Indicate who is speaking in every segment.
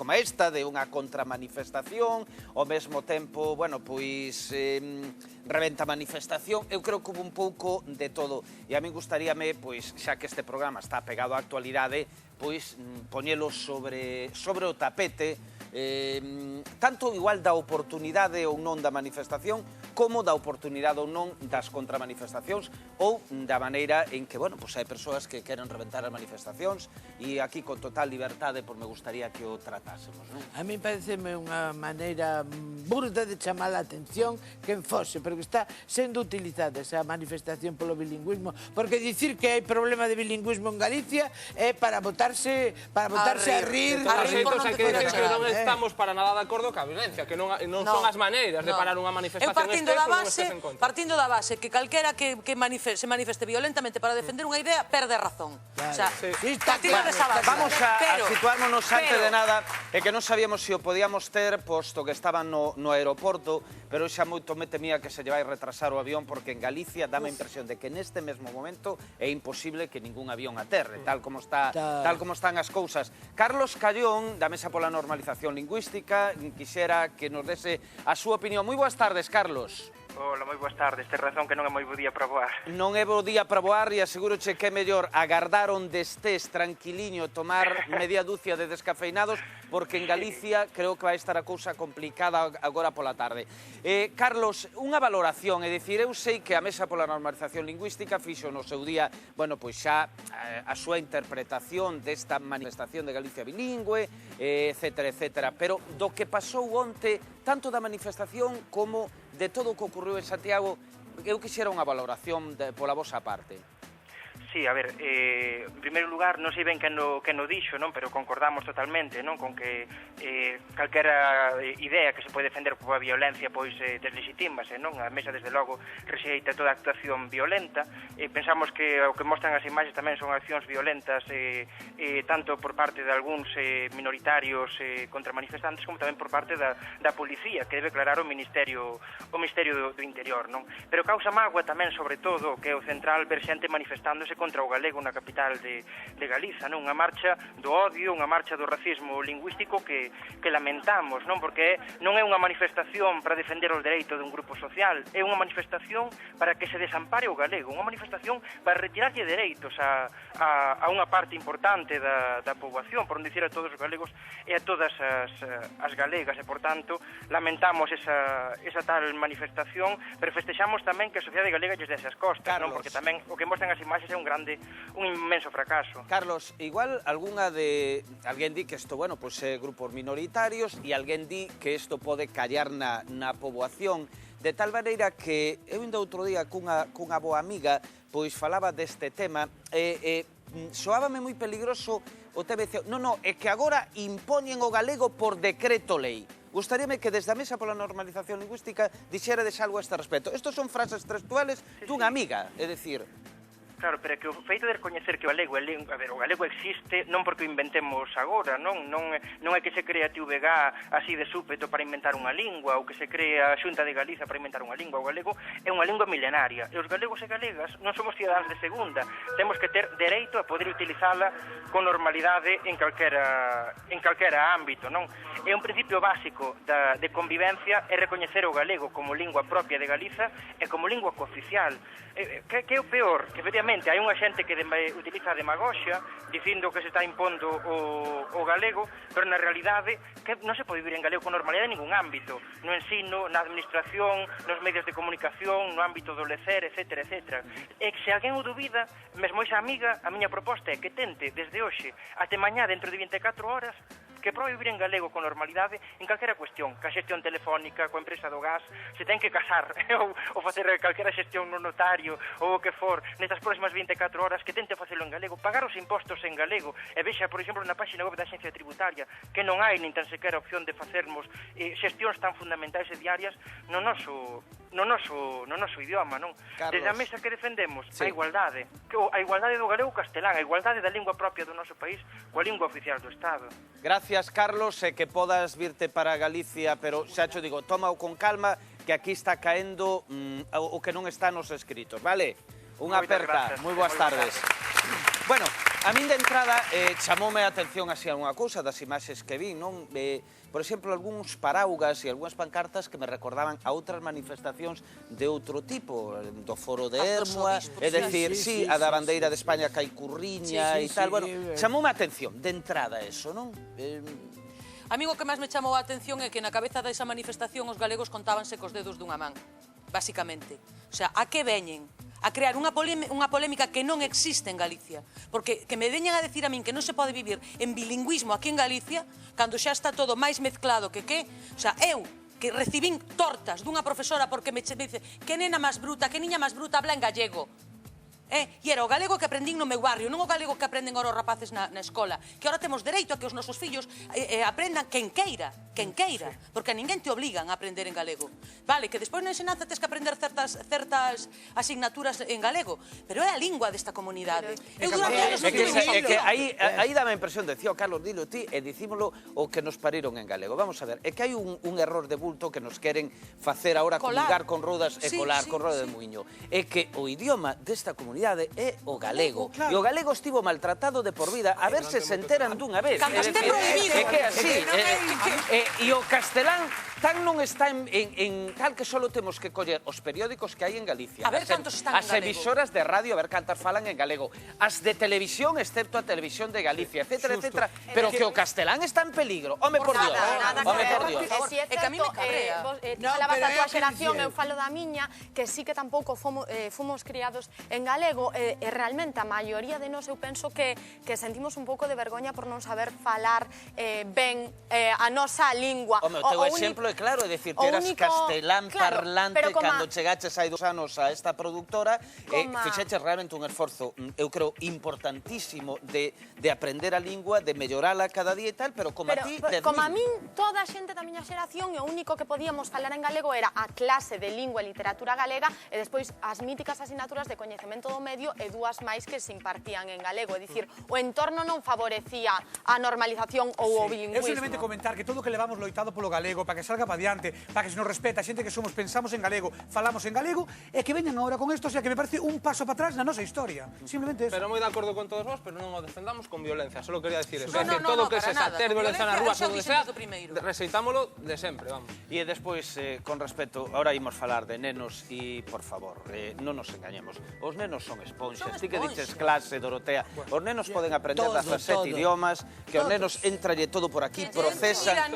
Speaker 1: como esta, de unha contramanifestación, ao mesmo tempo, bueno, pois rebenta manifestación. Eu creo que hubo un pouco de todo. E a min gustaríame, pois, xa que este programa está pegado á actualidade, pois, poñelo sobre o tapete, tanto igual da oportunidade ou non da manifestación, como da oportunidade ou non das contramanifestacións, ou da maneira en que, bueno, pois hai persoas que queren reventar as manifestacións, e aquí con total liberdade, pois me gustaría que o tratásemos, non?
Speaker 2: A mí pareceme unha maneira burda de chamar a atención quen fose, pero que está sendo utilizada esa manifestación polo bilingüismo, porque dicir que hai problema de bilingüismo en Galicia é para botarse a rir.
Speaker 3: A xeitos hai que dicir que non estamos para nada de acordo ca violencia, que non son as maneiras de parar unha manifestación
Speaker 4: partindo da base que calquera que se manifeste violentamente para defender unha idea perde razón. O sea, partindo desa base.
Speaker 1: Vamos a situármonos antes de nada, e que non sabíamos se o podíamos ter, posto que estaban no aeroporto, pero xa moito me temía que se lle vai retrasar o avión, porque en Galicia dá a impresión de que neste mesmo momento é imposible que ningún avión aterre, tal como están as cousas. Carlos Callón, da Mesa pola Normalización Lingüística, quixera que nos dese a súa opinión. Moi boas tardes, Carlos.
Speaker 5: Hola, moi boas tardes. Ten razón que non é moi bo día para voar.
Speaker 1: Non é bo día para voar, e aseguroche que é mellor agardar onde estés tranquiliño, tomar media dúcia de descafeinados, porque en Galicia creo que vai estar a cousa complicada agora pola tarde. Carlos, unha valoración, é dicir, eu sei que a Mesa pola Normalización Lingüística fixo no seu día, bueno, pois xa a súa interpretación desta manifestación de Galicia bilingüe, etcétera, etcétera, pero do que pasou onte, tanto da manifestación como de todo o que ocorreu en Santiago, eu quixera unha valoración pola vosa parte.
Speaker 5: Sí, a ver, en primeiro lugar, non sei ben que no dixo, non? Pero concordamos totalmente, non? Con que calquera idea que se pode defender pola violencia, pois deslegitímase, non? A Mesa, desde logo, rexeita toda actuación violenta. Pensamos que o que mostran as imaxes tamén son accións violentas, tanto por parte de algúns minoritarios contra manifestantes, como tamén por parte da policía, que debe aclarar o Ministerio do Interior, non? Pero causa mágoa tamén, sobre todo, que é o central ver xente manifestándose contra o galego na capital de Galiza, non? Unha marcha do odio, unha marcha do racismo lingüístico que lamentamos, non? Porque non é unha manifestación para defender os dereitos dun grupo social, é unha manifestación para que se desampare o galego, unha manifestación para retirarlle dereitos a unha parte importante da poboación, por non dicir a todos os galegos e a todas as galegas, e, por tanto, lamentamos esa tal manifestación, pero festexamos tamén que a sociedade galega lles dese as costas, non? Porque tamén o que mostran as imaxes é un inmenso fracaso.
Speaker 1: Carlos, igual alguén di que isto, bueno, pois é grupos minoritarios, e alguén di que isto pode callar na poboación, de tal maneira que eu ainda outro día cunha boa amiga pois falaba deste tema, soábame moi peligroso o TBC. Non, é que agora impoñen o galego por decreto lei. Gustaríame que desde a Mesa pola Normalización Lingüística dixerades algo a este respecto. Estos son frases textuales dunha amiga, é dicir...
Speaker 5: Claro, pero que o feito de recoñecer que o galego o galego existe non porque o inventemos agora, non é que se crea a TVG así de súpeto para inventar unha lingua, ou que se crea a Xunta de Galiza para inventar unha lingua. O galego é unha lingua milenaria, e os galegos e galegas non somos cidadáns de segunda, temos que ter dereito a poder utilizala con normalidade en calquera ámbito, non? É un principio básico de convivencia é recoñecer o galego como lingua propia de Galiza e como lingua cooficial. Que é o peor? Que efectivamente hai unha xente que utiliza a demagoxia dicindo que se está impondo o galego, pero na realidade que non se pode vivir en galego con normalidade en ningún ámbito, no ensino, na administración, nos medios de comunicación, no ámbito do lecer, etcétera, etcétera. E que se alguén o dubida, mesmo esa amiga, a miña proposta é que tente desde hoxe até mañá dentro de 24 horas que probe vivir en galego con normalidade en calquera cuestión, ca xestión telefónica, coa empresa do gas, se ten que casar ou facer calquera xestión no notario ou o que for, nestas próximas 24 horas que tente facelo en galego, pagar os impostos en galego, e vexa, por exemplo, na página web da Axencia Tributaria, que non hai nin tan sequera opción de facermos xestións tan fundamentais e diarias no noso idioma, non? Desde a Mesa que defendemos a igualdade do galego castelán, a igualdade da lingua propia do noso país coa lingua oficial do Estado.
Speaker 1: Gracias, Carlos, e que podas virte para Galicia, pero xa cho digo, tómao con calma, que aquí está caendo o que non está nos escritos, vale? Unha aperta, moi boas tardes. Bueno, A min de entrada chamoume a atención así algunha cousa das imaxes que vi, non? Por exemplo, algúns paraugas e algunhas pancartas que me recordaban a outras manifestacións de outro tipo, do Foro de Hermoa, é dicir, sí, a da bandeira de España que hai curriña e tal, bueno, chamoume a atención de entrada eso, non?
Speaker 4: A mí o que máis me chamou a atención é que na cabeza desa manifestación os galegos contábanse cos dedos dunha man, basicamente. O sea, a que veñen? A crear unha polémica que non existe en Galicia. Porque que me veñan a decir a min que non se pode vivir en bilingüismo aquí en Galicia, cando xa está todo máis mezclado que que... O sea, eu, que recibín tortas dunha profesora porque me dice que nena máis bruta, que niña máis bruta habla en gallego. E era o galego que aprendín no meu barrio, non o galego que aprenden ahora os rapaces na escola. Que ahora temos dereito a que os nosos fillos aprendan quen queira, porque a ninguén te obligan a aprender en galego. Vale, que despois na ensinanza tens que aprender certas asignaturas en galego, pero é a lingua desta comunidade. Eu durante anos
Speaker 1: É que aí dá a impresión, decía o Carlos, dilo ti, e dicímolo o que nos pariron en galego. Vamos a ver, é que hai un error de bulto que nos queren facer ahora comunicar con rodas e colar con roda de muiño. É que o idioma desta comunidade é o galego. E o galego estivo maltratado de por vida, a ver se se enteran dunha vez.
Speaker 4: Cando este prohibido.
Speaker 1: É que así. E o castelán tan non está en tal que só temos que coller os periódicos que hai en Galicia.
Speaker 4: A ver cantos están en galego.
Speaker 1: As emisoras de radio, a ver cantas falan en galego. As de televisión, excepto a Televisión de Galicia, etcétera, etcétera. Pero que o castelán está en peligro. Home, por Dios. Home, por Dios.
Speaker 6: É que a mí me cabrea. Falabas da tua xeración, eu falo da miña, que sí que tampouco fomos criados en galego, e realmente a maioría de nós, eu penso que sentimos un pouco de vergoña por non saber falar ben a nosa lingua.
Speaker 1: Home, o teu exemplo é claro, é dicir, que eras castelán parlante cando chegaches hai 2 anos a esta productora, fixeches realmente un esforzo, eu creo, importantísimo de aprender a lingua, de mellorala cada día e tal, pero como a ti...
Speaker 6: Como a min, toda a xente da miña xeración, o único que podíamos falar en galego era a clase de lingua e literatura galega e despois as míticas asignaturas de coñecemento do medio e 2 máis que se impartían en galego. É dicir, o entorno non favorecía a normalización ou o bilingüismo.
Speaker 7: Eu simplemente comentar que todo o que levamos loitado polo galego para que salga para diante, para que se nos respeta, a xente que somos, pensamos en galego, falamos en galego, e que veñan agora con isto, o sea, que me parece un paso para atrás na nosa historia. Simplemente eso.
Speaker 3: Pero moi de acordo con todos vos, pero non o defendamos con violencia, solo quería decir eso. Todo o que se ter violencia na rúa, onde sea, reseitámolo de sempre, vamos.
Speaker 1: E despois, con respecto, ahora imos falar de nenos e, por favor, non nos engañemos. Os nenos son esponxas. Ti que dices clase, Dorotea, os nenos poden aprender 17 idiomas, que os nenos entralle todo por aquí, procesan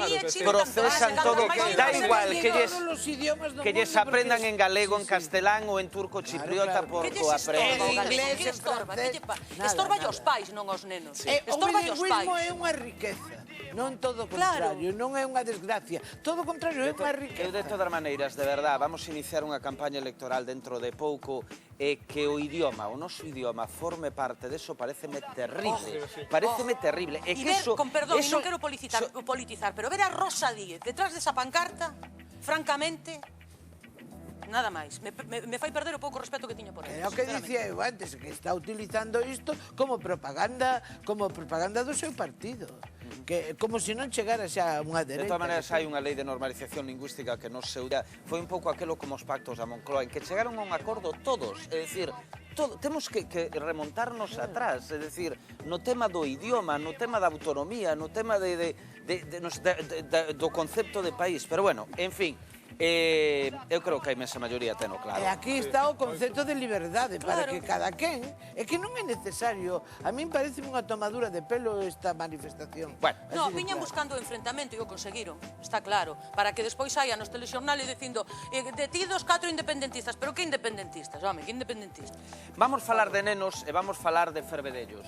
Speaker 1: todo, da igual que lles aprendan en galego, en castelán ou en turco chipriota, porque o aprenden.
Speaker 4: Que estorba os pais, non os nenos.
Speaker 2: O bilingüismo é unha riqueza, non todo o contrario, non é unha desgracia, todo o contrario é unha riqueza.
Speaker 1: Eu, de todas maneiras, de verdad, vamos a iniciar unha campaña electoral dentro de pouco e que o idioma, o noso idioma, forme parte deso, pareceme terrible. Pareceme terrible.
Speaker 4: E ver, con perdón, non quero politizar, pero ver a Rosa Díez detrás desa pancarta, francamente, nada máis. Me fai perder o pouco respeto que tiña por ela.
Speaker 2: É o que dicía eu antes, que está utilizando isto como propaganda do seu partido. Que como se non chegara xa unha dereita.
Speaker 1: De todas maneiras, hai unha lei de normalización lingüística que non se usa. Foi un pouco aquelo como os pactos da Moncloa, en que chegaron a un acordo todos. É dicir, temos que remontarnos atrás. É dicir, no tema do idioma, no tema da autonomía, no tema do concepto de país. Pero bueno, en fin, eu creo que a imensa maioría teno claro.
Speaker 2: E aquí está o concepto de liberdade, para que cada quen... É que non é necesario... A min parece unha tomadura de pelo esta manifestación.
Speaker 4: No, viñan buscando o enfrentamento e o conseguiron, está claro. Para que despois saia nos telexornales dicindo detidos 4 independentistas. Pero que independentistas, home, que independentistas?
Speaker 1: Vamos falar de nenos e vamos falar de fervedellos.